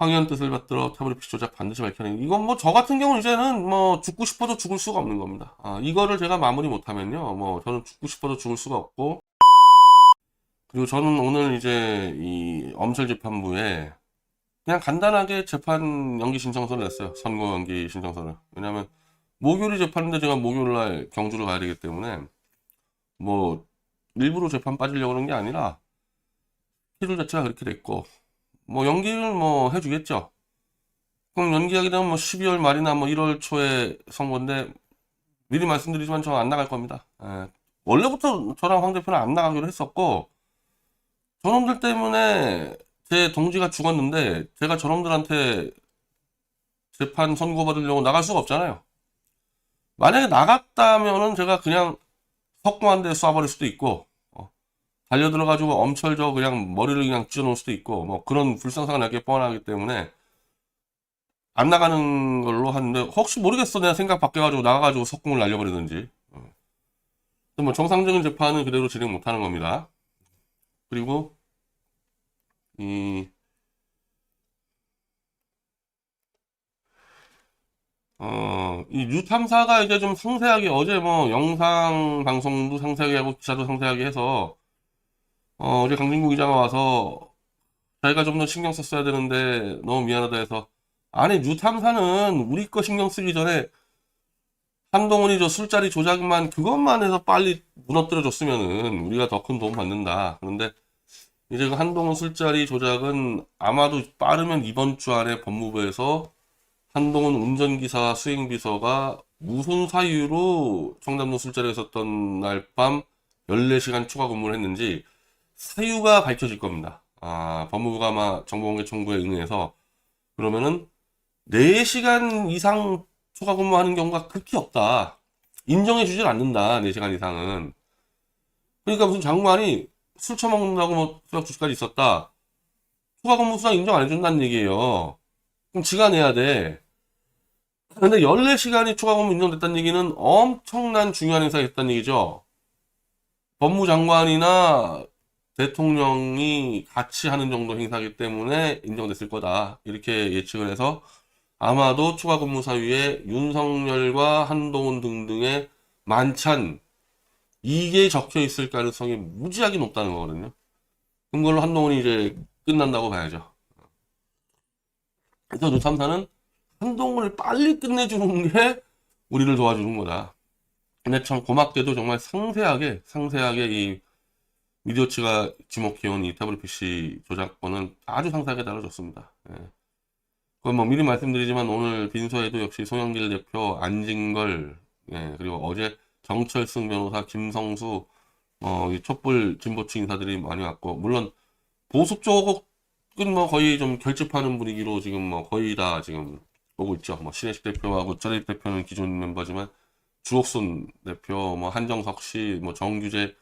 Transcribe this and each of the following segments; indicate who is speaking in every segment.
Speaker 1: 황의안 뜻을 받들어 태블릿 PC 조작 반드시 밝혀내기. 이건 뭐 저 같은 경우는 이제는 뭐 죽고 싶어도 죽을 수가 없는 겁니다. 이거를 제가 마무리 못하면요, 뭐 저는 죽고 싶어도 죽을 수가 없고. 그리고 저는 오늘 이제 이 엄철 재판부에 그냥 간단하게 재판 연기 신청서를 냈어요. 선고 연기 신청서를. 왜냐면 목요일이 재판인데 제가 목요일날 경주를 가야 되기 때문에 뭐 일부러 재판 빠지려고 그런 게 아니라 스케줄 자체가 그렇게 됐고, 뭐 연기를 뭐 해주겠죠. 그럼 연기하게 되면 뭐 12월 말이나 뭐 1월 초에 선거인데, 미리 말씀드리지만 저 안 나갈 겁니다. 예. 원래부터 저랑 황 대표는 안 나가기로 했었고, 저놈들 때문에 제 동지가 죽었는데 제가 저놈들한테 재판 선고받으려고 나갈 수가 없잖아요. 만약에 나갔다면은 제가 그냥 석궁한 대 쏴버릴 수도 있고, 달려들어가지고 엄철저 그냥 머리를 그냥 찢어놓을 수도 있고, 뭐 그런 불상사가 날 게 뻔하기 때문에 안 나가는 걸로 하는데, 혹시 모르겠어. 내가 생각 바뀌어가지고 나가가지고 석궁을 날려버리든지. 뭐 정상적인 재판은 그대로 진행 못하는 겁니다. 그리고 이 이 유탐사가 이제 좀 상세하게, 어제 뭐 영상 방송도 상세하게 하고 기사도 상세하게 해서, 어제 강진구 기자가 와서 자기가 좀 더 신경 썼어야 되는데 너무 미안하다 해서, 아니 유탐사는 우리 거 신경 쓰기 전에 한동훈이 저 술자리 조작만 그것만 해서 빨리 무너뜨려 줬으면은 우리가 더 큰 도움 받는다. 그런데 이제 그 한동훈 술자리 조작은 아마도 빠르면 이번 주 안에 법무부에서 한동훈 운전기사 수행비서가 무슨 사유로 청담동 술자리에 있었던 날 밤 14시간 추가 근무를 했는지 사유가 밝혀질 겁니다. 법무부가 아마 정보공개 청구에 응해서, 그러면은 4시간 이상 추가 근무하는 경우가 극히 없다. 인정해 주질 않는다. 4시간 이상은. 그러니까 무슨 장관이 술 처먹는다고 뭐 수락 주시까지 있었다. 추가 근무 수당 인정 안 해준다는 얘기예요. 그럼 지가 내야 돼. 근데 14시간이 추가 근무 인정됐다는 얘기는 엄청난 중요한 행사가 있다는 얘기죠. 법무장관이나 대통령이 같이 하는 정도 행사이기 때문에 인정됐을 거다. 이렇게 예측을 해서 아마도 추가 근무 사유에 윤석열과 한동훈 등등의 만찬, 이게 적혀 있을 가능성이 무지하게 높다는 거거든요. 그걸로 한동훈이 이제 끝난다고 봐야죠. 그래서 누참사는 한동훈을 빨리 끝내주는 게 우리를 도와주는 거다. 근데 참 고맙게도 정말 상세하게 이 미디어치가 지목해온 이 태블릿 PC 조작권은 아주 상세하게 다뤄줬습니다. 예. 그건 뭐 미리 말씀드리지만 오늘 빈소에도 역시 송영길 대표, 안진걸, 예, 그리고 어제 정철승 변호사, 김성수, 이 촛불 진보층 인사들이 많이 왔고, 물론 보수 쪽은 뭐 거의 좀 결집하는 분위기로 지금 뭐 거의 다 지금 오고 있죠. 뭐 신혜식 대표하고 전혜식 대표는 기존 멤버지만 주옥순 대표, 뭐 한정석 씨, 뭐 정규재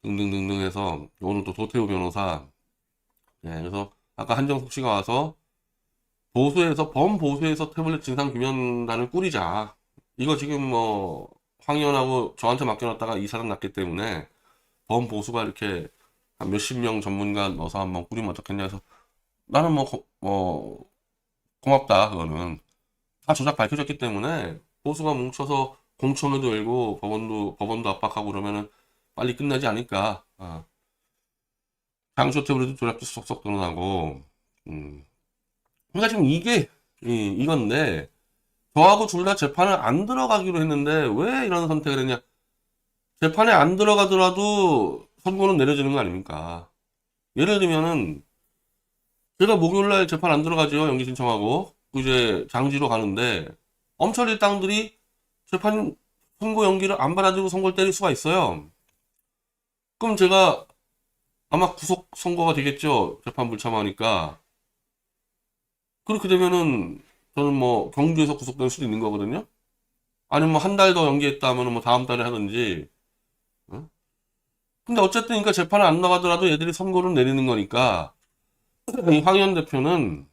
Speaker 1: 등등등등 해서, 오늘 또 도태우 변호사, 예, 그래서 아까 한정석 씨가 와서 범보수에서 태블릿 진상규명단을 꾸리자. 이거 지금 뭐 황의원하고 저한테 맡겨놨다가 이사장 났기 때문에 범보수가 이렇게 한 몇십 명 전문가 넣어서 한번 꾸리면 어떻겠냐 해서, 나는 뭐 고맙다. 그거는 다 조작 밝혀졌기 때문에 보수가 뭉쳐서 공청회도 열고 법원도 압박하고 그러면은 빨리 끝나지 않을까. 장쇼 태블릿 조작도 쏙쏙 드러나고. 그러니까 지금 이게 이건데, 저하고 둘 다 재판을 안 들어가기로 했는데 왜 이런 선택을 했냐. 재판에 안 들어가더라도 선고는 내려지는 거 아닙니까? 예를 들면은 제가 목요일날 재판 안 들어가죠. 연기 신청하고 이제 장지로 가는데 엄철이 땅들이 재판 선고 연기를 안 받아들이고 선고를 때릴 수가 있어요. 그럼 제가 아마 구속 선고가 되겠죠. 재판 불참하니까. 그렇게 되면은 저는 뭐 경주에서 구속될 수도 있는 거거든요. 아니면 뭐 한 달 더 연기했다 하면은 뭐 다음 달에 하든지. 응? 근데 어쨌든 그러니까 재판에 안 나가더라도 얘들이 선고를 내리는 거니까, 이 황의원 대표는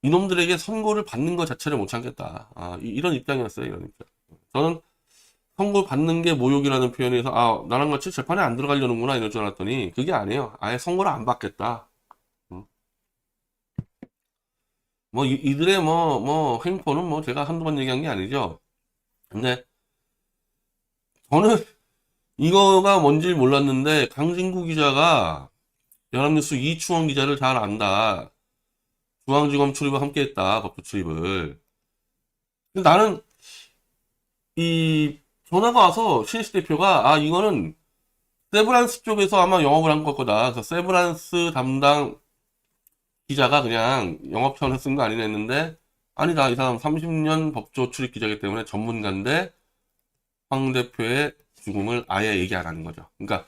Speaker 1: 이놈들에게 선고를 받는 것 자체를 못 참겠다. 이런 입장이었어요. 이런 입장. 저는 선고 받는 게 모욕이라는 표현에서 나랑 같이 재판에 안 들어가려는구나 이럴 줄 알았더니 그게 아니에요. 아예 선고를 안 받겠다. 응? 뭐, 이들의 행포는 뭐, 제가 한두 번 얘기한 게 아니죠. 근데, 저는 이거가 뭔지 몰랐는데, 강진구 기자가 연합뉴스 이충원 기자를 잘 안다. 중앙지검 출입을 함께 했다. 법조 출입을. 근데 나는 이 전화가 와서 신씨 대표가, 이거는 세브란스 쪽에서 아마 영업을 한 걸 거다. 그래서 세브란스 담당 기자가 그냥 영업 차원에서 쓴 거 아니냐 했는데, 아니다. 이 사람 30년 법조 출입 기자이기 때문에 전문가인데, 황 대표의 죽음을 아예 얘기 안 하는 거죠. 그러니까,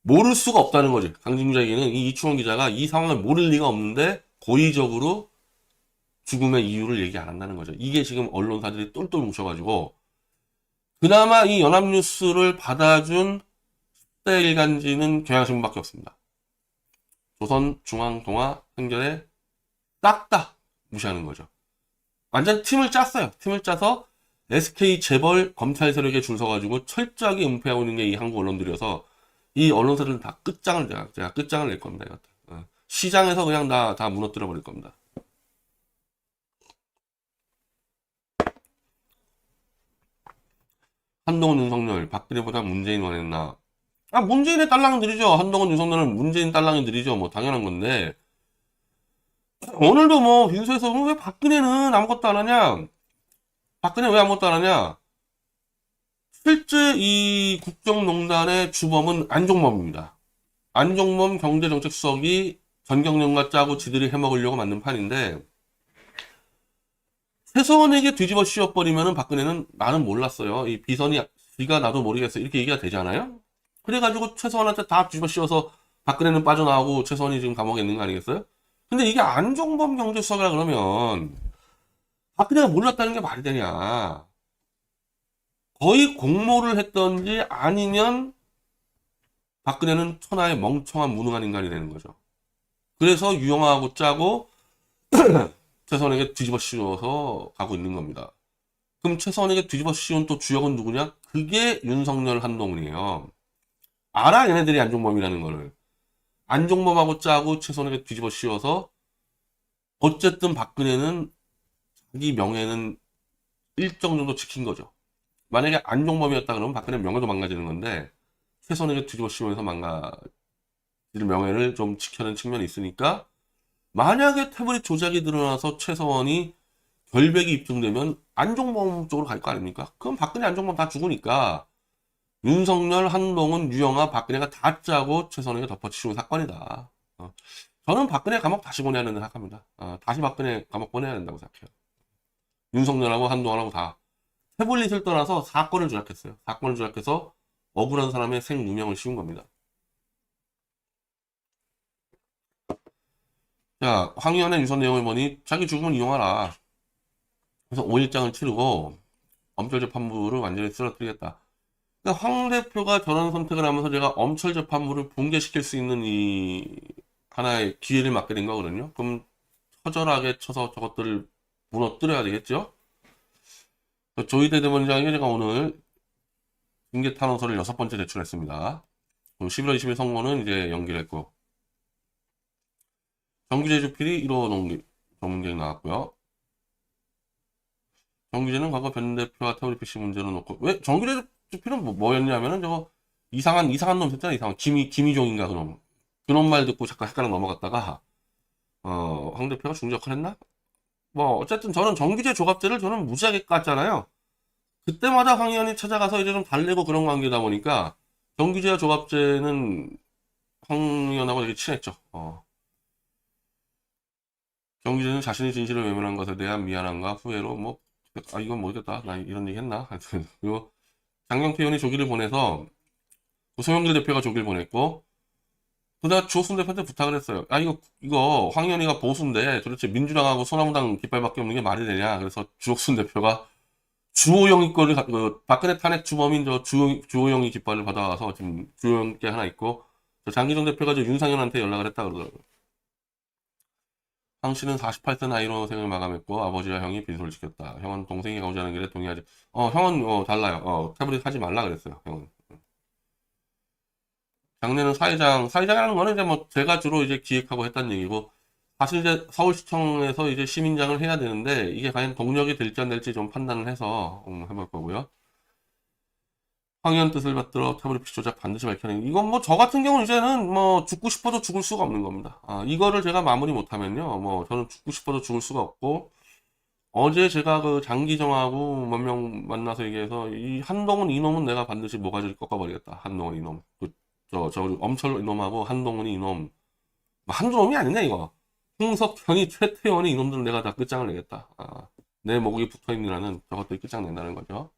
Speaker 1: 모를 수가 없다는 거지. 강진구 기자에게는 이 이충원 기자가 이 상황을 모를 리가 없는데, 고의적으로 죽음의 이유를 얘기 안 한다는 거죠. 이게 지금 언론사들이 똘똘 뭉쳐가지고, 그나마 이 연합뉴스를 받아준 10대 일간지는 경향신문밖에 없습니다. 조선, 중앙, 동아, 한겨레 싹 다 무시하는 거죠. 완전 팀을 짰어요. 팀을 짜서 SK 재벌 검찰 세력에 줄 서가지고 철저하게 은폐하고 있는 게 이 한국 언론들이어서 이 언론사들은 다 끝장을 제가 끝장을 낼 겁니다. 이것도. 시장에서 그냥 다 무너뜨려 버릴 겁니다. 한동훈, 윤석열, 박근혜보다 문재인 원했나? 문재인의 딸랑이 느리죠. 한동훈, 윤석열은 문재인 딸랑이 느리죠. 뭐 당연한 건데. 오늘도 뭐 빈소에서 왜 박근혜는 아무것도 안 하냐? 박근혜 왜 아무것도 안 하냐? 실제 이 국정농단의 주범은 안종범입니다. 안종범 경제정책수석이 전경련과 짜고 지들이 해먹으려고 만든 판인데, 최서원에게 뒤집어 씌워버리면은 박근혜는 나는 몰랐어요. 이 비선이 지가 나도 모르겠어. 이렇게 얘기가 되잖아요? 그래가지고 최서원한테 다 뒤집어 씌워서 박근혜는 빠져나오고 최서원이 지금 감옥에 있는 거 아니겠어요? 근데 이게 안종범 경제수석이라 그러면 박근혜가 몰랐다는 게 말이 되냐? 거의 공모를 했던지 아니면 박근혜는 천하의 멍청한 무능한 인간이 되는 거죠. 그래서 유영하고 짜고 최서원에게 뒤집어 씌워서 가고 있는 겁니다. 그럼 최서원에게 뒤집어 씌운 또 주역은 누구냐? 그게 윤석열, 한동훈이에요. 알아 얘네들이 안종범이라는 거를. 안종범하고 짜고 최서원에게 뒤집어 씌워서 어쨌든 박근혜는 자기 명예는 일정 정도 지킨 거죠. 만약에 안종범이었다 그러면 박근혜 명예도 망가지는 건데 최서원에게 뒤집어 씌우면서 망가질 명예를 좀 지켜낸 측면이 있으니까, 만약에 태블릿 조작이 드러나서 최서원이 결백이 입증되면 안종범 쪽으로 갈 거 아닙니까? 그럼 박근혜, 안종범 다 죽으니까 윤석열, 한동훈, 유영하, 박근혜가 다 짜고 최서원에게 덮어치운 사건이다. 저는 박근혜 감옥 다시 보내야 된다고 생각합니다. 다시 박근혜 감옥 보내야 된다고 생각해요. 윤석열하고 한동훈하고 다 태블릿을 떠나서 사건을 조작했어요. 사건을 조작해서 억울한 사람의 생무명을 씌운 겁니다. 자, 황의원의 유선 내용을 보니 자기 죽음을 이용하라. 그래서 5일장을 치르고 엄철 재판부를 완전히 쓰러뜨리겠다. 그러니까 황 대표가 저런 선택을 하면서 제가 엄철 재판부를 붕괴시킬 수 있는 이 하나의 기회를 맞게 된 거거든요. 그럼 처절하게 쳐서 저것들을 무너뜨려야 되겠죠? 조희대 대법원장에게 제가 오늘 징계 탄원서를 6번째 제출했습니다. 11월 20일 선고는 이제 연기를 했고, 정규제 주필이 1호 농기 전문계획 나왔고요. 정규제는 과거 변 대표와 태블릿 PC 문제로 놓고, 왜 정규제 주필은 뭐였냐면은 저거 이상한 놈 있었잖아. 이상한 김희종인가 그놈. 그놈 말 듣고 잠깐 헷갈려 넘어갔다가 황 대표가 중적을 했나? 뭐 어쨌든 저는 정규제 조갑제를 저는 무지하게 깠잖아요. 그때마다 황 의원이 찾아가서 이제 좀 달래고 그런 관계다 보니까 정규제와 조갑제는 황 의원하고 되게 친했죠. 정규제는 자신의 진실을 외면한 것에 대한 미안함과 후회로 이건 모르겠다. 나 이런 얘기 했나? 하여튼 그리고 장경태 의원이 조기를 보내서 소영길 대표가 조기를 보냈고, 그다가 주옥순 대표한테 부탁을 했어요. 이거 황 의원이가 보수인데 도대체 민주당하고 소나무당 깃발밖에 없는 게 말이 되냐? 그래서 주옥순 대표가 주호영이 거를 박근혜 탄핵 주범인 주호영이 깃발을 받아와서 지금 주호영께 하나 있고, 장기정 대표가 윤상현한테 연락을 했다 그러더라고요. 황 씨는 48세 나이로 생을 마감했고 아버지와 형이 빈소를 지켰다. 형은 동생이 가고자는 길에 동의하지. 형은 달라요. 태블릿 하지 말라 그랬어요. 형은. 장례는 사회장이라는 거는 이제 제가 주로 이제 기획하고 했다는 얘기고, 사실 이제 서울시청에서 이제 시민장을 해야 되는데 이게 과연 동력이 될지 안 될지 좀 판단을 해서 해볼 거고요. 황의원 뜻을 받들어 태블릿 조작 반드시 밝혀내는 이건 뭐 저 같은 경우는 이제는 뭐 죽고 싶어도 죽을 수가 없는 겁니다. 이거를 제가 마무리 못하면요, 뭐 저는 죽고 싶어도 죽을 수가 없고 어제 제가 그 장기정하고 몇 명 만나서 얘기해서 이 한동훈 이놈은 내가 반드시 모가지를 꺾어버리겠다. 한동훈 이놈, 저 엄철 이놈하고 한동훈이 이놈, 뭐 한두 놈이 아니냐 이거. 홍석현이 최태원이 이놈들 내가 다 끝장을 내겠다. 내 목이 붙어있느라는 저것들이 끝장낸다는 거죠.